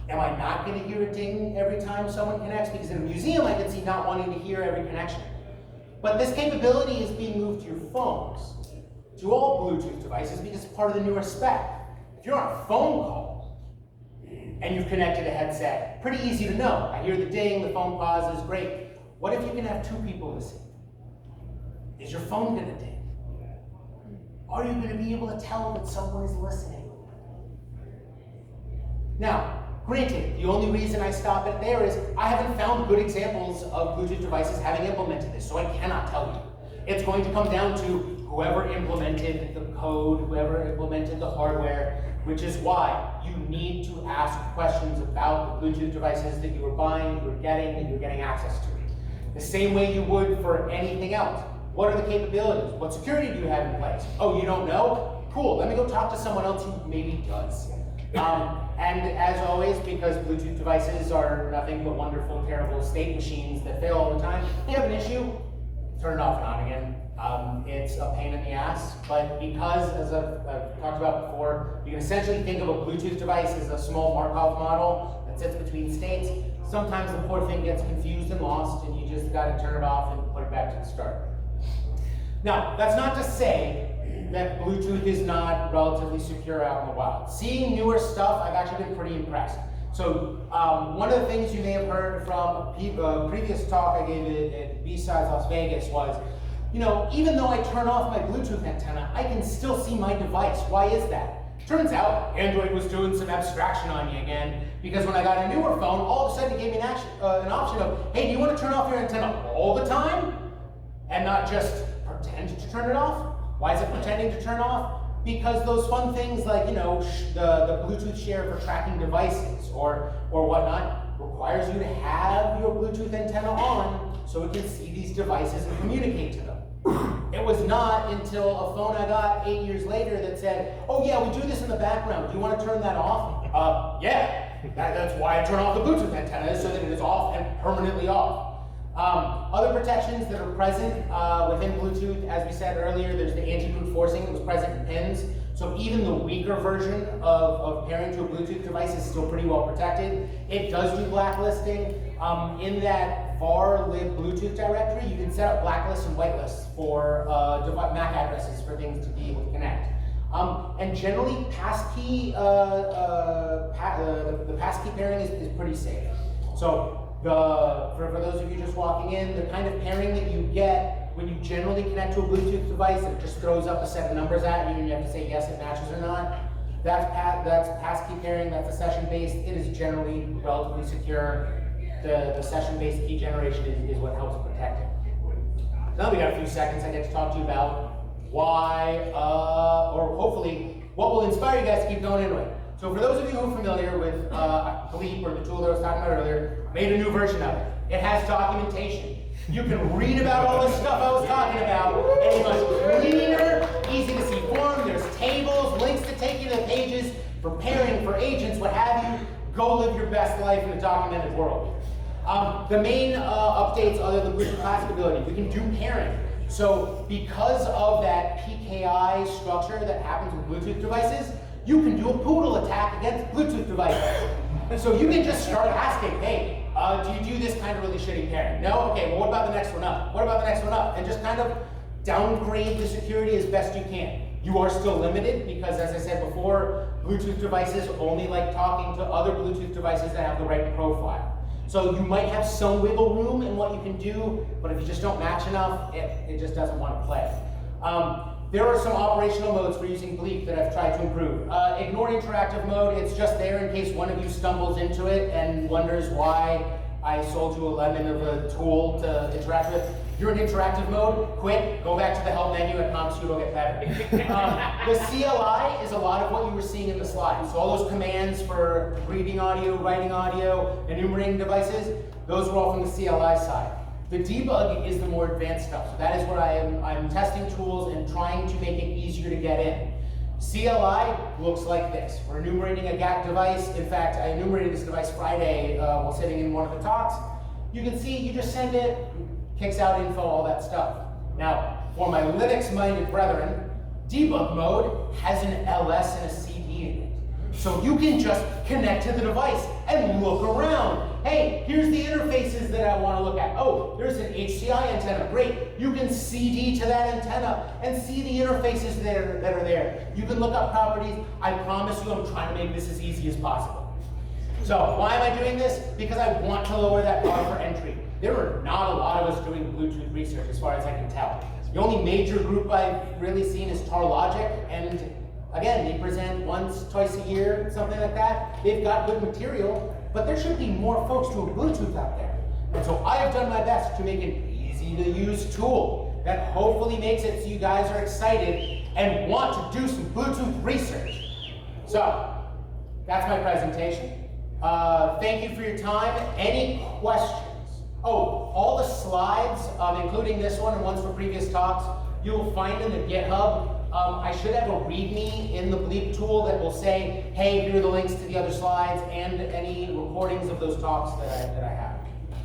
Am I not going to hear a ding every time someone connects? Because in a museum, I can see not wanting to hear every connection. But this capability is being moved to your phones, to all Bluetooth devices, because it's part of the newer spec. If you're on a phone call and you've connected a headset, pretty easy to know. I hear the ding, the phone pauses, great. What if you can have two people listen? Is your phone going to ding? Are you going to be able to tell that someone is listening? Now, granted, the only reason I stop it there is I haven't found good examples of Bluetooth devices having implemented this, so I cannot tell you. It's going to come down to whoever implemented the code, whoever implemented the hardware, which is why you need to ask questions about the Bluetooth devices that you were buying, you were getting access to. The same way you would for anything else. What are the capabilities? What security do you have in place? Oh, you don't know? Cool, let me go talk to someone else who maybe does. And as always, because Bluetooth devices are nothing but wonderful, terrible state machines that fail all the time, if you have an issue, turn it off and on again. It's a pain in the ass, but because, as I've talked about before, you can essentially think of a Bluetooth device as a small Markov model that sits between states. Sometimes the poor thing gets confused and lost, and you just gotta turn it off and put it back to the start. Now, that's not to say that Bluetooth is not relatively secure out in the wild. Seeing newer stuff, I've actually been pretty impressed. So, one of the things you may have heard from a previous talk I gave at B-Sides Las Vegas was, even though I turn off my Bluetooth antenna, I can still see my device. Why is that? Turns out, Android was doing some abstraction on me again, because when I got a newer phone, all of a sudden it gave me an option of, hey, do you want to turn off your antenna all the time? And not just pretend to turn it off? Why is it pretending to turn off? Because those fun things like, the Bluetooth share for tracking devices or whatnot requires you to have your Bluetooth antenna on so it can see these devices and communicate to them. It was not until a phone I got 8 years later that said, oh yeah, we do this in the background. Do you want to turn that off? Yeah. That's why I turn off the Bluetooth antenna, so that it is off and permanently off. Other protections that are present within Bluetooth, as we said earlier, there's the anti-brute forcing that was present in pins. So even the weaker version of pairing to a Bluetooth device is still pretty well protected. It does do blacklisting. In that var-lib Bluetooth directory, you can set up blacklists and whitelists for MAC addresses for things to be able to connect. And generally, passkey, the passkey pairing is pretty safe. So for those of you just walking in, the kind of pairing that you get when you generally connect to a Bluetooth device that just throws up a set of numbers at you and you have to say yes, it matches or not, that's passkey pairing, that's a session-based. It is generally relatively secure. The session-based key generation is what helps protect it. Now we got a few seconds I get to talk to you about why, or hopefully, what will inspire you guys to keep going anyway. So for those of you who are familiar with BLEEP or the tool that I was talking about earlier, I made a new version of it. It has documentation. You can read about all this stuff I was talking about, and it's much cleaner, easy to see form. There's tables, links to take you to the pages, preparing for agents, what have you. Go live your best life in a documented world. The main updates other than Bluetooth classic ability, we can do pairing. So because of that PKI structure that happens with Bluetooth devices, you can do a poodle attack against Bluetooth devices. And so you can just start asking, hey, do you do this kind of really shitty pairing? No? Okay, well what about the next one up? What about the next one up? And just kind of downgrade the security as best you can. You are still limited because, as I said before, Bluetooth devices only like talking to other Bluetooth devices that have the right profile. So you might have some wiggle room in what you can do, but if you just don't match enough, it just doesn't want to play. There are some operational modes for using BLEEP that I've tried to improve. Ignore interactive mode, it's just there in case one of you stumbles into it and wonders why I sold you a lemon of a tool to interact with. If you're in interactive mode, quit, go back to the help menu, I promise you it'll get better. The CLI is a lot of what you were seeing in the slides. So all those commands for reading audio, writing audio, enumerating devices, those were all from the CLI side. The debug is the more advanced stuff. So that is where I'm testing tools and trying to make it easier to get in. CLI looks like this. We're enumerating a GAC device. In fact, I enumerated this device Friday while sitting in one of the talks. You can see you just send it, kicks out info, all that stuff. Now, for my Linux-minded brethren, debug mode has an LS and a CD in it. So you can just connect to the device and look around. Hey, here's the interfaces that I want to look at. Oh, there's an HCI antenna. Great. You can CD to that antenna and see the interfaces that are there. You can look up properties. I promise you I'm trying to make this as easy as possible. So why am I doing this? Because I want to lower that bar for entry. There are not a lot of us doing Bluetooth research as far as I can tell. The only major group I've really seen is Tarlogic, and again, they present once, twice a year, something like that. They've got good material, but there should be more folks doing Bluetooth out there. And so I have done my best to make an easy to use tool that hopefully makes it so you guys are excited and want to do some Bluetooth research. So, that's my presentation. Thank you for your time. Any questions? Oh, all the slides, including this one and ones for previous talks, you'll find in the GitHub. I should have a README in the BLEEP tool that will say, hey, here are the links to the other slides and any recordings of those talks that I have.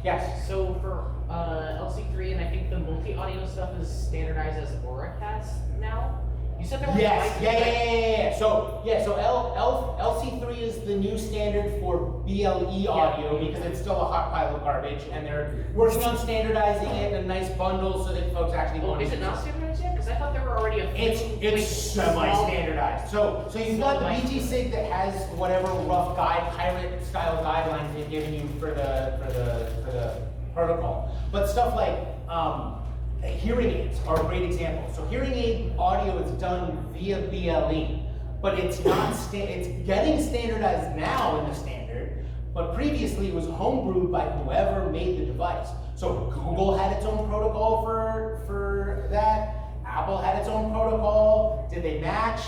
Yes? So for LC3 and I think the multi-audio stuff is standardized as Auracast now? You said there were Yes, yeah. So LC3 is the new standard for BLE audio because it's still a hot pile of garbage, and they're working on standardizing it in a nice bundle so that folks actually want to Is it not standardized yet? Because I thought there were already a few. It's semi-standardized. So you've got the BT-SIG that has whatever rough pirate style guidelines they've given you for the protocol, but stuff like hearing aids are a great example. So hearing aid audio is done via BLE, but it's not it's getting standardized now in the standard, but previously it was homebrewed by whoever made the device. So Google had its own protocol for that. Apple had its own protocol. Did they match?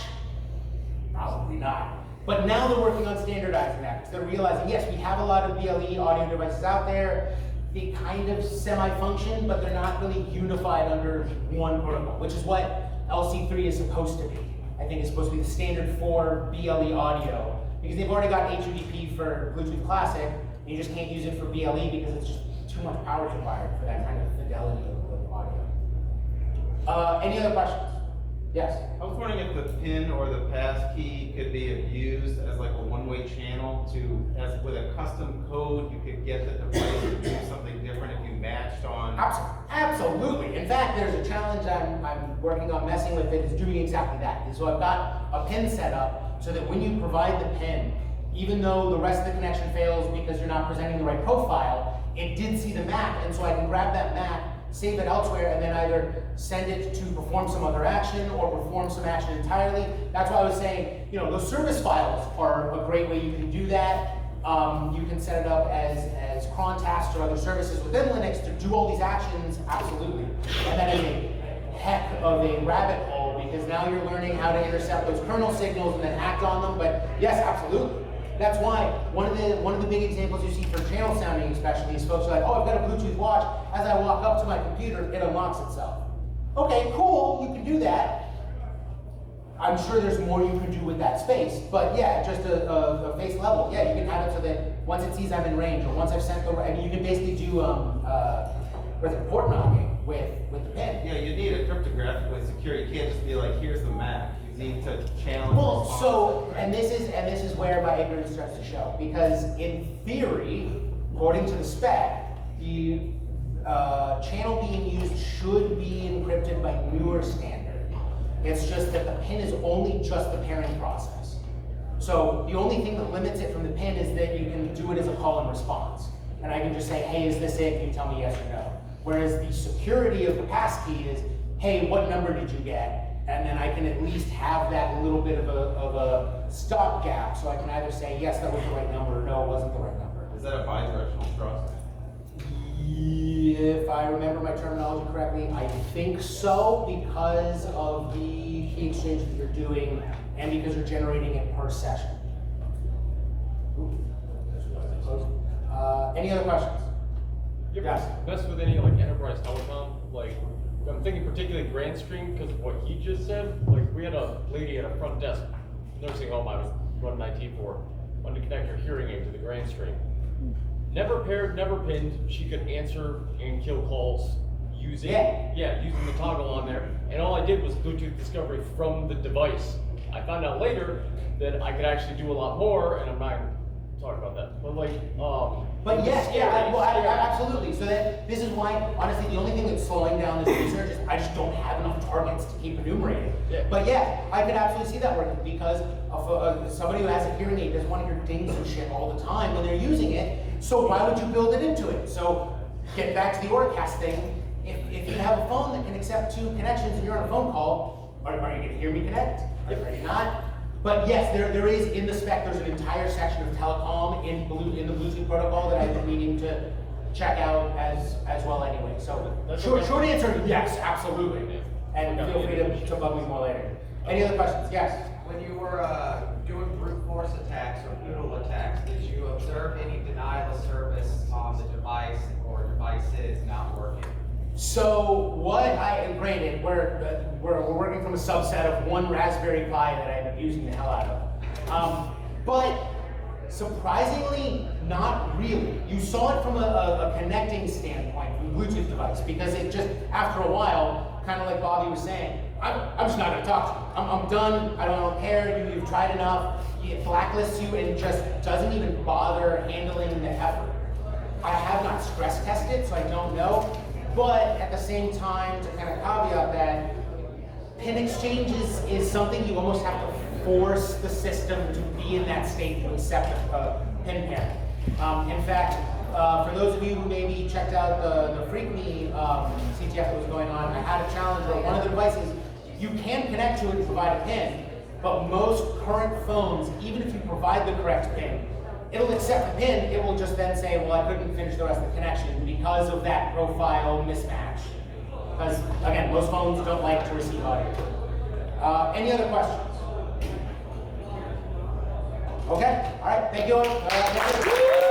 Probably not. But now they're working on standardizing that because they're realizing, yes, we have a lot of BLE audio devices out there. They kind of semi-function, but they're not really unified under one protocol, which is what LC3 is supposed to be. I think it's supposed to be the standard for BLE audio, because they've already got HUDP for Bluetooth Classic, and you just can't use it for BLE because it's just too much power required for that kind of fidelity of audio. Any other questions? Yes? I was wondering if the PIN or the pass key could be used as like a one-way channel with a custom code, you could get the device to do something different if you matched on. Absolutely. In fact, there's a challenge I'm working on messing with it is doing exactly that. And so I've got a PIN set up so that when you provide the PIN, even though the rest of the connection fails because you're not presenting the right profile, it did see the MAC, and so I can grab that MAC, save it elsewhere, and then either send it to perform some other action or perform some action entirely. That's why I was saying, you know, those service files are a great way you can do that. You can set it up as cron tasks or other services within Linux to do all these actions, absolutely. And that is a heck of a rabbit hole because now you're learning how to intercept those kernel signals and then act on them. But yes, absolutely. That's why one of the big examples you see for channel sounding especially is folks are like, oh, I've got a Bluetooth watch. As I walk up to my computer, it unlocks itself. Okay, cool, you can do that. I'm sure there's more you can do with that space, but yeah, just a face level. Yeah, you can have it so that once it sees I'm in range, or once I've sent the, I mean, you can basically do port knocking with the pin. Yeah, you need a cryptographically secure. You can't just be like, here's the MAC. You need to challenge. Well, so, and this is where my ignorance starts to show, because in theory, according to the spec, the channel being used should be encrypted by newer standard. It's just that the pin is only just the pairing process. So the only thing that limits it from the pin is that you can do it as a call and response. And I can just say, hey, is this it? Can you tell me yes or no? Whereas the security of the passkey is, hey, what number did you get? And then I can at least have that little bit of a stopgap, so I can either say, yes, that was the right number, or no, it wasn't the right number. Is that a bidirectional trust? If I remember my terminology correctly, I think so, because of the key exchange that you're doing and because you're generating it per session. Any other questions? You ever Yes. mess with any like enterprise telecom? Like, I'm thinking particularly Grandstream because of what he just said. Like, we had a lady at a front desk nursing home I was running IT for, wanted to connect her hearing aid to the Grandstream. Never paired, never pinned. She could answer and kill calls using using the toggle on there. And all I did was Bluetooth discovery from the device. I found out later that I could actually do a lot more, and I'm not gonna talk about that. But like, But yes, scary, scary. absolutely. So that this is why, honestly, the only thing that's slowing down this research is I just don't have enough targets to keep enumerating. Yeah. But yeah, I could absolutely see that working, because of, somebody who has a hearing aid doesn't want to hear dings and shit all the time when they're using it. So why would you build it into it? So get back to the Orcast thing. If you have a phone that can accept 2 connections and you're on a phone call, are you going to hear me connect? Are you not? But yes, there is in the spec, there's an entire section of telecom in the Bluetooth protocol that I've been meaning to check out as well anyway. So short answer, yes, absolutely. And feel free to bug me more later. Any other questions? Yes? When you were doing brute force attacks or noodle attacks, did you observe any denial of service on the device or devices not working? So granted, we're working from a subset of one Raspberry Pi that I end up using the hell out of. But surprisingly, not really. You saw it from a connecting standpoint, from a Bluetooth device, because it just, after a while, kind of like Bobby was saying, I'm just not gonna talk to you. I'm done, I don't care, you've tried enough, it blacklists you and just doesn't even bother handling the effort. I have not stress tested, so I don't know. But at the same time, to kind of caveat that, pin exchanges is something you almost have to force the system to be in that state to accept a pin pair. In fact, for those of you who maybe checked out the FreakMe CTF that was going on, I had a challenge where one of the devices, you can connect to it and provide a pin, but most current phones, even if you provide the correct pin, it'll accept the pin, it will just then say, well, I couldn't finish the rest of the connection because of that profile mismatch. Because, again, most phones don't like to receive audio. Any other questions? Okay, all right, thank you.